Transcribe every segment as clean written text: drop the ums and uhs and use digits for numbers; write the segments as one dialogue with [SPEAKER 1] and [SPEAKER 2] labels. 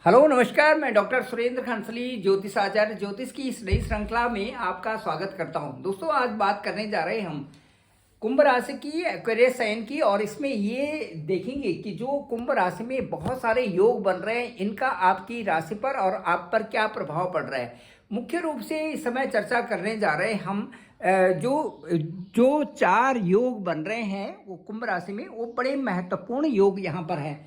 [SPEAKER 1] Hello नमस्कार, मैं doctor Surendra खंसली ज्योतिष आचार्य ज्योतिष की इस नई श्रृंखला में आपका स्वागत करता हूं। दोस्तों, आज बात करने जा रहे हैं हम कुंभ राशि की, एक्वेरियस साइन की। और इसमें ये देखेंगे कि जो कुंभ राशि में बहुत सारे योग बन रहे हैं, इनका आपकी राशि पर और आप पर क्या प्रभाव पड़ रहा है। मुख्य रूप से इस समय चर्चा करने जा रहे हैं हम जो जो 4 योग बन रहे हैं वो कुंभ राशि में, वो बड़े महत्वपूर्ण योग यहाँ पर हैं।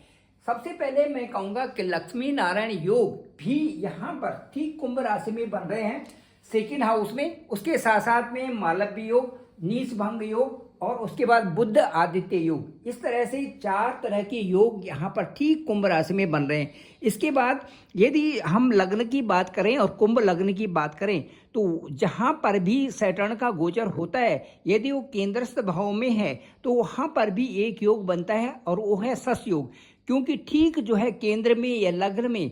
[SPEAKER 1] सबसे पहले मैं कहूँगा कि लक्ष्मी नारायण योग भी यहाँ पर ठीक कुंभ राशि में बन रहे हैं, सेकंड हाउस में। उसके साथ साथ में मालव्य योग, नीच भंग योग और उसके बाद बुध आदित्य योग। इस तरह से 4 तरह के योग यहाँ पर ठीक कुंभ राशि में बन रहे हैं। इसके बाद यदि हम लग्न की बात करें और कुंभ लग्न की बात करें तो जहाँ पर भी सैटर्न का गोचर होता है, यदि वो केंद्रस्थ भाव में है तो वहाँ पर भी एक योग बनता है और वो है सस योग। क्योंकि ठीक जो है केंद्र में या लग्न में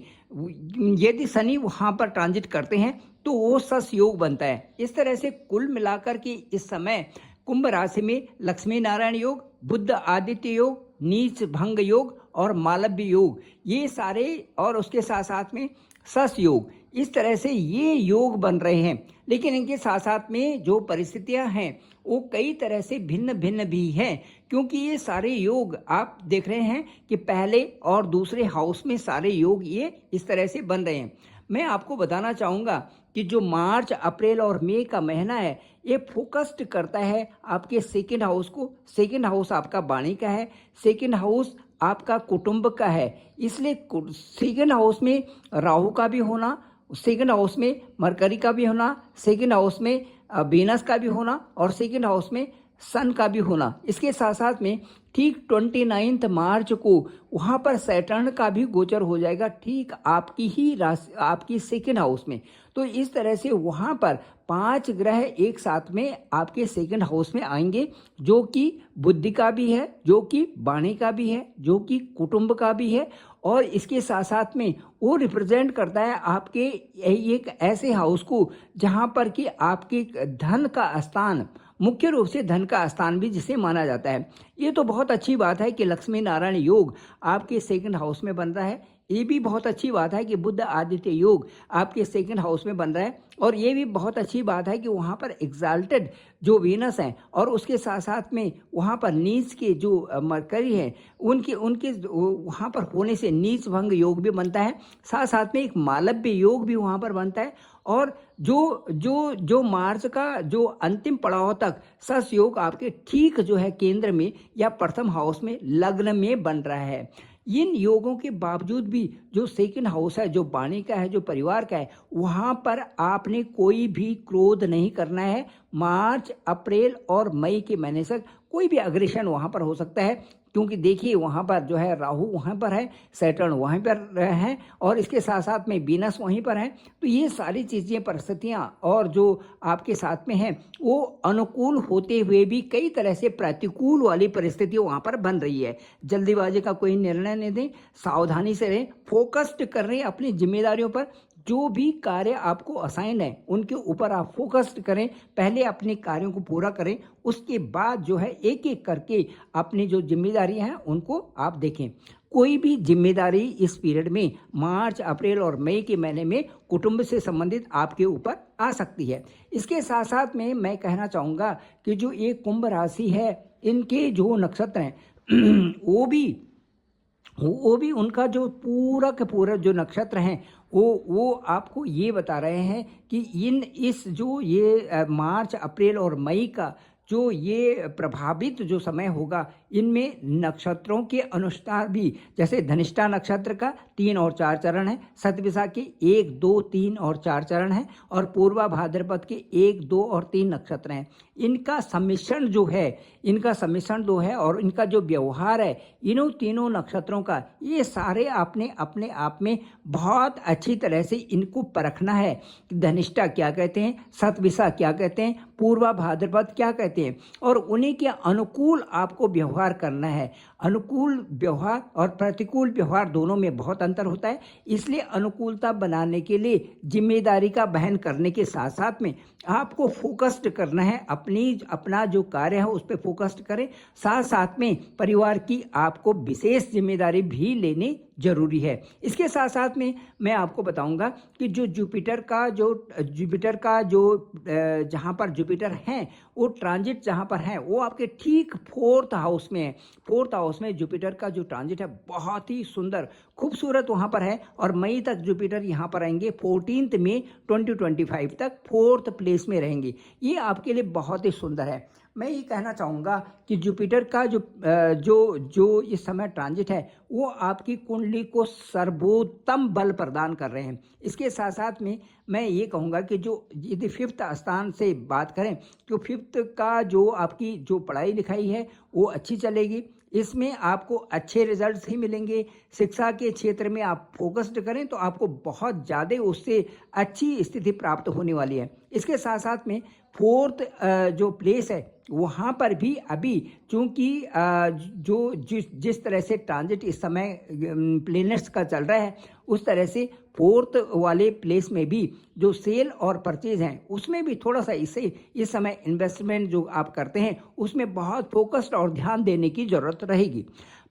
[SPEAKER 1] यदि शनि वहाँ पर ट्रांजिट करते हैं तो वो सस योग बनता है। इस तरह से कुल मिलाकर के इस समय कुंभ राशि में लक्ष्मी नारायण योग, बुध आदित्य योग, नीच भंग योग और मालव्य योग, ये सारे, और उसके साथ साथ में सस योग, इस तरह से ये योग बन रहे हैं। लेकिन इनके साथ साथ में जो परिस्थितियां हैं वो कई तरह से भिन्न भिन्न भी हैं, क्योंकि ये सारे योग आप देख रहे हैं कि पहले और दूसरे हाउस में सारे योग ये इस तरह से बन रहे हैं। मैं आपको बताना चाहूँगा कि जो मार्च, अप्रैल और मई का महीना है, ये फोकस्ड करता है आपके सेकंड हाउस को। सेकंड हाउस आपका वाणी का है, सेकंड हाउस आपका कुटुंब का है। इसलिए सेकंड हाउस में राहु का भी होना, सेकंड हाउस में मरकरी का भी होना, सेकंड हाउस में वीनस का भी होना और सेकंड हाउस में सन का भी होना। इसके साथ साथ में ठीक 29 मार्च को वहाँ पर सैटर्न का भी गोचर हो जाएगा, ठीक आपकी ही राशि, आपकी सेकंड हाउस में। तो इस तरह से वहाँ पर 5 ग्रह एक साथ में आपके सेकंड हाउस में आएंगे, जो कि बुद्धि का भी है, जो कि वाणी का भी है, जो कि कुटुंब का भी है। और इसके साथ साथ में वो रिप्रेजेंट करता है आपके एक ऐसे हाउस को जहाँ पर कि आपके धन का स्थान, मुख्य रूप से धन का स्थान भी जिसे माना जाता है। ये तो बहुत अच्छी बात है कि लक्ष्मी नारायण योग आपके सेकंड हाउस में बन रहा है। ये भी बहुत अच्छी बात है कि बुध आदित्य योग आपके सेकंड हाउस में बन रहा है। और ये भी बहुत अच्छी बात है कि वहाँ पर एग्जाल्टेड जो वीनस हैं और उसके साथ साथ में वहाँ पर नीच के जो मरकरी हैं, उनके उनके वहाँ पर होने से नीच भंग योग भी बनता है। साथ साथ में एक मालव्य योग भी वहाँ पर बनता है। और जो जो जो मार्च का जो अंतिम पड़ाव तक सस योग आपके ठीक जो है केंद्र में या प्रथम हाउस में लग्न में बन रहा है। इन योगों के बावजूद भी जो सेकंड हाउस है, जो वाणी का है, जो परिवार का है, वहाँ पर आपने कोई भी क्रोध नहीं करना है। मार्च, अप्रैल और मई के महीने तक कोई भी अग्रेशन वहाँ पर हो सकता है, क्योंकि देखिए वहाँ पर जो है राहु वहाँ पर है, सैटर्न वहीं पर है और इसके साथ साथ में वीनस वहीं पर है। तो ये सारी चीज़ें, परिस्थितियाँ और जो आपके साथ में हैं वो अनुकूल होते हुए भी कई तरह से प्रतिकूल वाली परिस्थिति वहाँ पर बन रही है। जल्दीबाजी का कोई निर्णय नहीं दें, सावधानी से रहें, फोकस्ड कर रहे हैं अपनी जिम्मेदारियों पर। जो भी कार्य आपको असाइन है उनके ऊपर आप फोकस्ड करें, पहले अपने कार्यों को पूरा करें, उसके बाद जो है एक एक करके अपनी जो जिम्मेदारियां हैं उनको आप देखें। कोई भी जिम्मेदारी इस पीरियड में मार्च, अप्रैल और मई के महीने में कुटुंब से संबंधित आपके ऊपर आ सकती है। इसके साथ साथ में मैं कहना चाहूँगा कि जो ये कुंभ राशि है, इनके जो नक्षत्र हैं वो भी उनका जो पूरा के पूरा जो नक्षत्र हैं वो आपको ये बता रहे हैं कि इस जो ये मार्च, अप्रैल और मई का जो ये प्रभावित जो समय होगा, इनमें नक्षत्रों के अनुसार भी, जैसे धनिष्ठा नक्षत्र का 3 और 4 चरण है, शतभिषा के 1, 2, 3 और 4 चरण है और पूर्वा भाद्रपद के 1, 2 और 3 नक्षत्र हैं। इनका सम्मिश्रण जो है और इनका जो व्यवहार है इन्हों तीनों नक्षत्रों का, ये सारे आपने अपने आप में बहुत अच्छी तरह से इनको परखना है कि धनिष्ठा क्या कहते हैं, शतभिषा क्या कहते हैं, पूर्वा भाद्रपद क्या कहते हैं, और उन्हीं के अनुकूल आपको व्यवहार व्यवहार करना है। अनुकूल व्यवहार और प्रतिकूल व्यवहार दोनों में बहुत अंतर होता है, इसलिए अनुकूलता बनाने के लिए जिम्मेदारी का वहन करने के साथ साथ में आपको फोकस्ड करना है, अपना जो कार्य है उस पर फोकस्ड करें। साथ साथ में परिवार की आपको विशेष जिम्मेदारी भी लेनी जरूरी है। इसके साथ साथ में मैं आपको बताऊंगा कि जो जुपिटर का जो जहाँ पर जुपिटर हैं वो ट्रांजिट जहाँ पर है वो आपके ठीक 4th हाउस में है। 4th हाउस में जुपिटर का जो ट्रांजिट है बहुत ही सुंदर खूबसूरत वहाँ पर है, और मई तक जुपिटर यहाँ पर आएंगे। 14 मई 2025 तक 4th प्लेस में रहेंगे। ये आपके लिए बहुत ही सुंदर है। मैं ये कहना चाहूँगा कि जुपिटर का जो इस समय ट्रांजिट है वो आपकी कुंडली को सर्वोत्तम बल प्रदान कर रहे हैं। इसके साथ साथ में मैं ये कहूँगा कि जो यदि 5th स्थान से बात करें तो 5th का जो आपकी जो पढ़ाई लिखाई है वो अच्छी चलेगी, इसमें आपको अच्छे रिजल्ट्स ही मिलेंगे। शिक्षा के क्षेत्र में आप फोकस्ड करें तो आपको बहुत ज़्यादा उससे अच्छी स्थिति प्राप्त होने वाली है। इसके साथ साथ में 4th जो प्लेस है वहाँ पर भी अभी चूँकि जिस तरह से ट्रांजिट इस समय प्लेनेट्स का चल रहा है उस तरह से 4th वाले प्लेस में भी जो सेल और परचेज हैं उसमें भी थोड़ा सा इस समय इन्वेस्टमेंट जो आप करते हैं उसमें बहुत फोकस्ड और ध्यान देने की ज़रूरत रहेगी।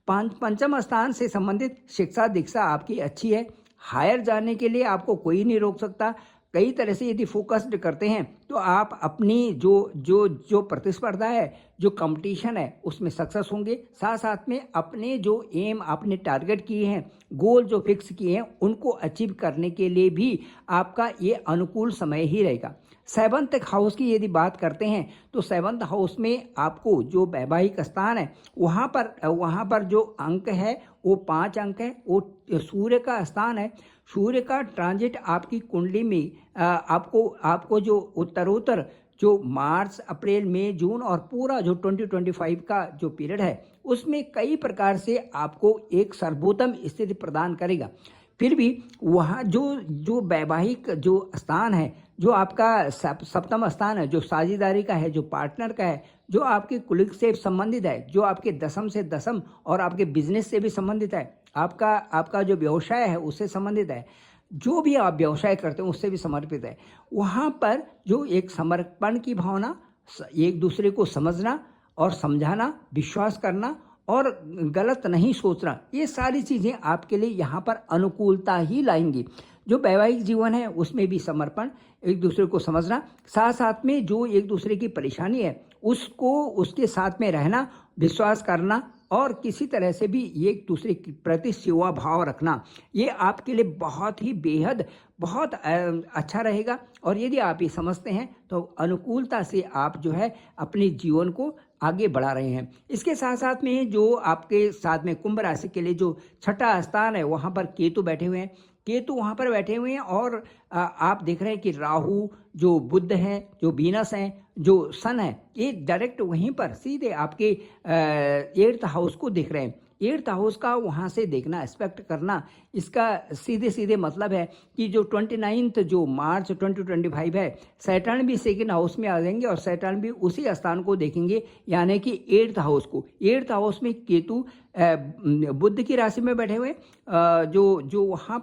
[SPEAKER 1] पंचम स्थान से संबंधित शिक्षा दीक्षा आपकी अच्छी है। हायर जाने के लिए आपको कोई नहीं रोक सकता। कई तरह से यदि फोकस्ड करते हैं तो आप अपनी जो प्रतिस्पर्धा है, जो कंपटीशन है उसमें सक्सेस होंगे। साथ साथ में अपने जो एम आपने टारगेट किए हैं, गोल जो फिक्स किए हैं उनको अचीव करने के लिए भी आपका ये अनुकूल समय ही रहेगा। 7th हाउस की यदि बात करते हैं तो 7th हाउस में आपको जो वैवाहिक स्थान है वहाँ पर जो अंक है वो 5 अंक है। वो सूर्य का स्थान है। सूर्य का ट्रांजिट आपकी कुंडली में आपको जो उत्तरोत्तर जो मार्च अप्रैल मई जून और पूरा जो 2025 का जो पीरियड है उसमें कई प्रकार से आपको एक सर्वोत्तम स्थिति प्रदान करेगा। फिर भी वहाँ जो वैवाहिक जो स्थान है, जो आपका 7वां स्थान है, जो साझेदारी का है, जो पार्टनर का है, जो आपके कुलिक से संबंधित है, जो आपके दशम से दशम और आपके बिजनेस से भी संबंधित है, आपका जो व्यवसाय है उससे संबंधित है, जो भी आप व्यवसाय करते हैं उससे भी समर्पित है। वहाँ पर जो एक समर्पण की भावना, एक दूसरे को समझना और समझाना, विश्वास करना और गलत नहीं सोचना, ये सारी चीज़ें आपके लिए यहाँ पर अनुकूलता ही लाएंगी। जो वैवाहिक जीवन है उसमें भी समर्पण, एक दूसरे को समझना, साथ साथ में जो एक दूसरे की परेशानी है उसके साथ में रहना, विश्वास करना और किसी तरह से भी एक दूसरे के प्रति सेवा भाव रखना, ये आपके लिए बहुत ही बेहद बहुत अच्छा रहेगा। और यदि आप ये समझते हैं तो अनुकूलता से आप जो है अपने जीवन को आगे बढ़ा रहे हैं। इसके साथ साथ में जो आपके साथ में कुंभ राशि के लिए जो 6ठा स्थान है वहाँ पर केतु बैठे हुए हैं। केतु वहाँ पर बैठे हुए हैं और आप देख रहे हैं कि राहु, जो बुध हैं, जो वीनस हैं, जो सन है, ये डायरेक्ट वहीं पर सीधे आपके 8th हाउस को देख रहे हैं। 8th हाउस का वहाँ से देखना, एक्सपेक्ट करना, इसका सीधे मतलब है कि जो 29 जो मार्च 2025 है, सैटर्न भी 2nd हाउस में आ जाएंगे और सैटर्न भी उसी स्थान को देखेंगे, यानी कि 8th हाउस को। 8th हाउस में केतु बुध की राशि में बैठे हुए, जो वहाँ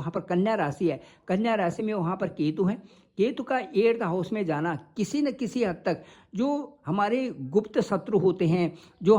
[SPEAKER 1] पर कन्या राशि है, कन्या राशि में वहाँ पर केतु है। केतु का 8th हाउस में जाना किसी न किसी हद तक जो हमारे गुप्त शत्रु होते हैं, जो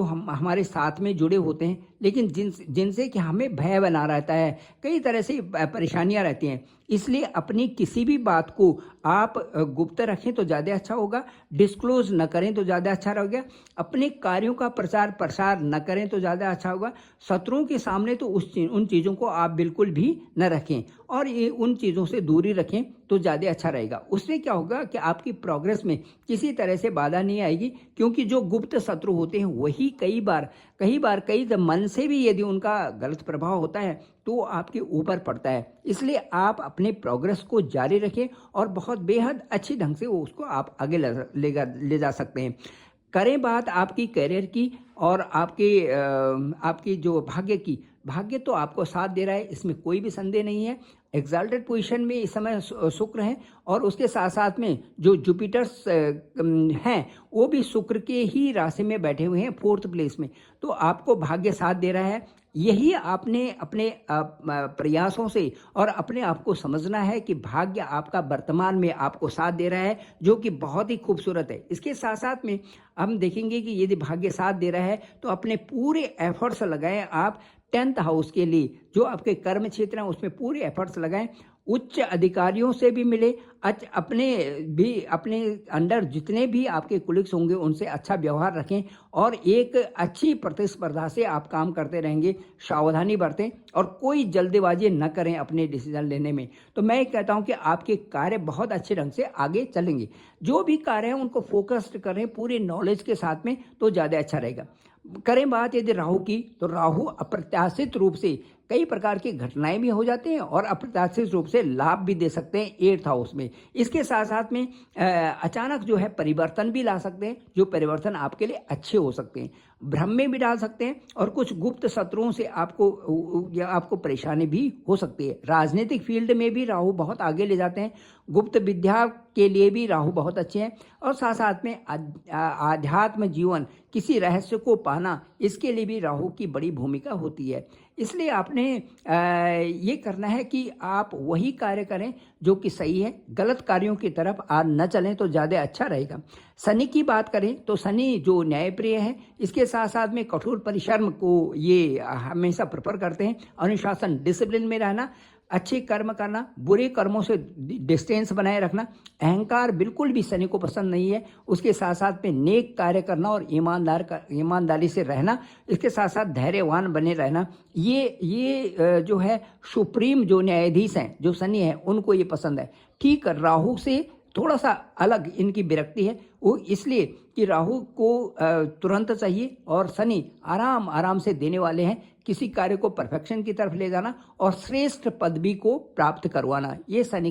[SPEAKER 1] हमारे साथ में जुड़े होते हैं, लेकिन जिनसे कि हमें भय बना रहता है, कई तरह से परेशानियां रहती हैं, इसलिए अपनी किसी भी बात को आप गुप्त रखें तो ज़्यादा अच्छा होगा, डिस्क्लोज न करें तो ज़्यादा अच्छा रहेगा, अपने कार्यों का प्रचार प्रसार न करें तो ज़्यादा अच्छा होगा। शत्रुओं के सामने तो उन चीज़ों को आप बिल्कुल भी न रखें और ये उन चीज़ों से दूरी रखें तो ज़्यादा अच्छा रहेगा। उससे क्या होगा कि आपकी प्रोग्रेस में किसी तरह से बाधा नहीं आएगी, क्योंकि जो गुप्त शत्रु होते हैं वही कई बार मन से भी यदि उनका गलत प्रभाव होता है तो आपके ऊपर पड़ता है। इसलिए आप अपने प्रोग्रेस को जारी रखें और बहुत बेहद अच्छी ढंग से उसको आप आगे ले जा सकते हैं। करें बात आपकी करियर की और आपकी जो भाग्य तो आपको साथ दे रहा है, इसमें कोई भी संदेह नहीं है। एग्जाल्टेड पोजीशन में इस समय शुक्र हैं और उसके साथ साथ में जो जुपिटर्स हैं वो भी शुक्र के ही राशि में बैठे हुए हैं 4th प्लेस में। तो आपको भाग्य साथ दे रहा है। यही आपने अपने प्रयासों से और अपने आप को समझना है कि भाग्य आपका वर्तमान में आपको साथ दे रहा है, जो कि बहुत ही खूबसूरत है। इसके साथ साथ में हम देखेंगे कि यदि भाग्य साथ दे रहा है तो अपने पूरे एफर्ट्स लगाएं आप 10th हाउस के लिए, जो आपके कर्म क्षेत्र हैं उसमें पूरे एफर्ट्स लगाएं। उच्च अधिकारियों से भी मिले, अपने अंडर जितने भी आपके कुलीग्स होंगे उनसे अच्छा व्यवहार रखें और एक अच्छी प्रतिस्पर्धा से आप काम करते रहेंगे। सावधानी बरतें और कोई जल्दबाजी न करें अपने डिसीजन लेने में। तो मैं कहता हूं कि आपके कार्य बहुत अच्छे ढंग से आगे चलेंगे। जो भी कार्य है उनको फोकस्ड करें पूरे नॉलेज के साथ में, तो ज़्यादा अच्छा रहेगा। करें बात यदि राहु की, तो राहु अप्रत्याशित रूप से कई प्रकार की घटनाएं भी हो जाती हैं और अप्रत्याशित रूप से लाभ भी दे सकते हैं 8th हाउस में। इसके साथ साथ में अचानक जो है परिवर्तन भी ला सकते हैं, जो परिवर्तन आपके लिए अच्छे हो सकते हैं। भ्रम में भी डाल सकते हैं और कुछ गुप्त शत्रुओं से आपको परेशानी भी हो सकती है। राजनीतिक फील्ड में भी राहु बहुत आगे ले जाते हैं। गुप्त विद्या के लिए भी राहु बहुत अच्छे हैं और साथ साथ में आध्यात्म जीवन, किसी रहस्य को पाना, इसके लिए भी राहु की बड़ी भूमिका होती है। इसलिए आपने ये करना है कि आप वही कार्य करें जो कि सही है, गलत कार्यों की तरफ न चलें तो ज़्यादा अच्छा रहेगा। शनि की बात करें तो शनि जो न्यायप्रिय है, इसके साथ साथ में कठोर परिश्रम को ये हमेशा प्रेफर करते हैं। अनुशासन, डिसिप्लिन में रहना, अच्छे कर्म करना, बुरे कर्मों से डिस्टेंस बनाए रखना, अहंकार बिल्कुल भी शनि को पसंद नहीं है। उसके साथ साथ में नेक कार्य करना और ईमानदारी से रहना, इसके साथ साथ धैर्यवान बने रहना, ये जो है सुप्रीम जो न्यायाधीश हैं, जो शनि है, उनको ये पसंद है। ठीक राहु से थोड़ा सा अलग इनकी विरक्ति है, वो इसलिए कि राहु को तुरंत चाहिए और शनि आराम से देने वाले हैं। किसी कार्य को परफेक्शन की तरफ ले जाना और श्रेष्ठ पदवी को प्राप्त करवाना, ये शनि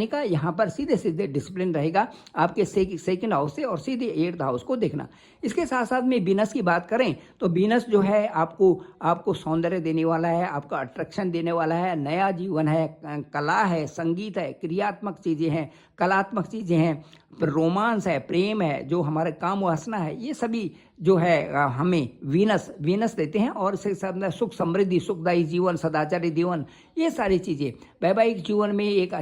[SPEAKER 1] का यहाँ पर सीधे डिसिप्लिन रहेगा आपके सेकंड हाउस से और सीधे 8th हाउस को देखना। इसके साथ साथ में वीनस की बात करें तो वीनस जो है आपको सौंदर्य देने वाला है, आपको अट्रैक्शन देने वाला है, नया जीवन है, कला है, संगीत है, क्रियात्मक चीज़ें हैं, कलात्मक चीज़ें हैं, रोमांस है, प्रेम है, जो हमारे काम वासना है, ये सभी जो है हमें वीनस देते हैं। और इसके साथ सुख समृद्धि, सुखदायी जीवन, सदाचारी जीवन, ये सारी चीज़ें वैवाहिक जीवन में एक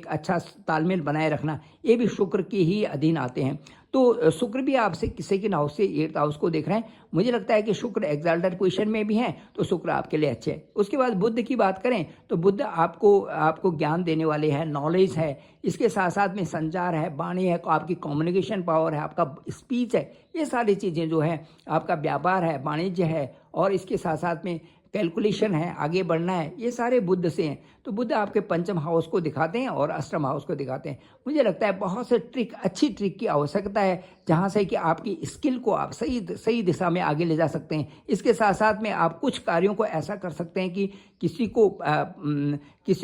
[SPEAKER 1] अच्छा तालमेल बनाए रखना, ये भी शुक्र के ही अधीन आते हैं। तो शुक्र भी आपसे सेकंड हाउस से 8th हाउस को देख रहे हैं। मुझे लगता है कि शुक्र एग्जाल्टेड पोजीशन में भी हैं, तो शुक्र आपके लिए अच्छे हैं। उसके बाद बुध की बात करें तो बुध आपको ज्ञान देने वाले हैं, नॉलेज है, इसके साथ साथ में संचार है, वाणी है, आपकी कम्युनिकेशन पावर है, आपका स्पीच है, ये सारी चीज़ें जो है, आपका व्यापार है, वाणिज्य है और इसके साथ साथ में कैलकुलेशन है, आगे बढ़ना है, ये सारे बुध से हैं। तो बुध आपके 5th हाउस को दिखाते हैं और 8th हाउस को दिखाते हैं। मुझे लगता है बहुत से अच्छी ट्रिक की आवश्यकता है, जहाँ से कि आपकी स्किल को आप सही दिशा में आगे ले जा सकते हैं। इसके साथ साथ में आप कुछ कार्यों को ऐसा कर सकते हैं कि किसी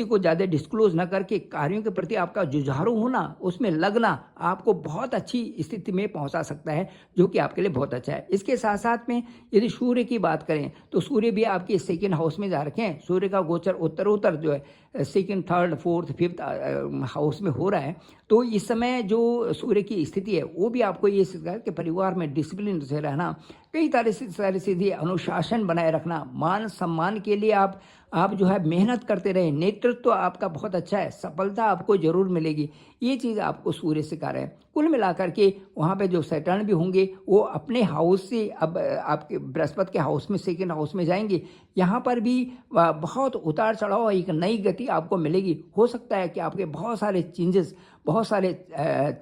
[SPEAKER 1] को ज़्यादा डिस्क्लोज न करके कार्यों के प्रति आपका जुझारू होना, उसमें लगना आपको बहुत अच्छी स्थिति में पहुंचा सकता है, जो कि आपके लिए बहुत अच्छा है। इसके साथ साथ में यदि सूर्य की बात करें तो सूर्य भी आपके सेकंड हाउस में जा रखे हैं। सूर्य का गोचर उत्तरोत्तर जो है second, third, fourth, 5th house में हो रहा है। तो इस समय जो सूर्य की स्थिति है वो भी आपको ये सिखाता है कि परिवार में डिसिप्लिन से रहना, कई सारी चीज़ें, अनुशासन बनाए रखना, मान सम्मान के लिए आप जो है मेहनत करते रहे, नेतृत्व आपका बहुत अच्छा है, सफलता आपको जरूर मिलेगी, ये चीज़ आपको सूर्य सिखा रहे हैं। कुल मिलाकर के वहाँ पे जो सैटर्न भी होंगे वो अपने हाउस से अब आपके बृहस्पति के हाउस में, सेकंड हाउस में जाएंगे। यहाँ पर भी बहुत उतार चढ़ाव, एक नई गति आपको मिलेगी। हो सकता है कि आपके बहुत सारे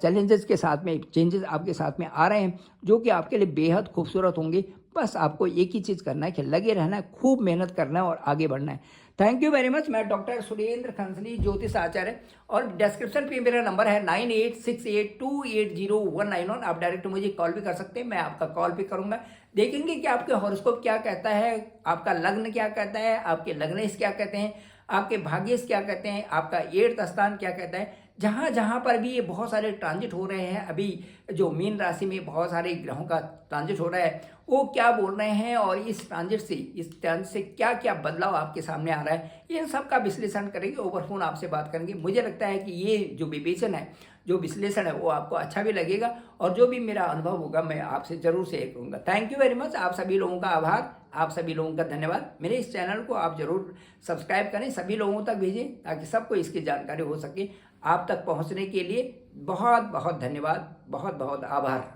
[SPEAKER 1] चैलेंजेस के साथ में चेंजेस आपके साथ में आ रहे हैं, जो कि आपके लिए बेहद खूबसूरत होंगे। बस आपको एक ही चीज़ करना है कि लगे रहना है, खूब मेहनत करना है और आगे बढ़ना है। Thank you very much. मैं डॉक्टर सुरेंद्र खंसली, ज्योतिष आचार्य, और डिस्क्रिप्शन पे मेरा नंबर है 9868280191। आप डायरेक्ट मुझे कॉल भी कर सकते हैं, मैं आपका कॉल भी करूंगा। देखेंगे कि आपके हॉरोस्कोप क्या कहता है, आपका लग्न क्या कहता है, आपके लग्नेश क्या कहते हैं, आपके भाग्येश क्या कहते हैं, आपका 8th स्थान क्या कहता है। जहाँ जहाँ पर भी ये बहुत सारे ट्रांजिट हो रहे हैं, अभी जो मीन राशि में बहुत सारे ग्रहों का ट्रांजिट हो रहा है, वो क्या बोल रहे हैं और इस ट्रांजिट से क्या क्या बदलाव आपके सामने आ रहा है, इन सब का विश्लेषण करेंगे, ओवर फोन आपसे बात करेंगे। मुझे लगता है कि ये जो विवेचन है, जो विश्लेषण है, वो आपको अच्छा भी लगेगा और जो भी मेरा अनुभव होगा मैं आपसे जरूर शेयर करूँगा। Thank you very much. आप सभी लोगों का आभार, आप सभी लोगों का धन्यवाद। मेरे इस चैनल को आप जरूर सब्सक्राइब करें, सभी लोगों तक भेजें ताकि सबको इसकी जानकारी हो सके। आप तक पहुंचने के लिए बहुत बहुत धन्यवाद, बहुत बहुत आभार।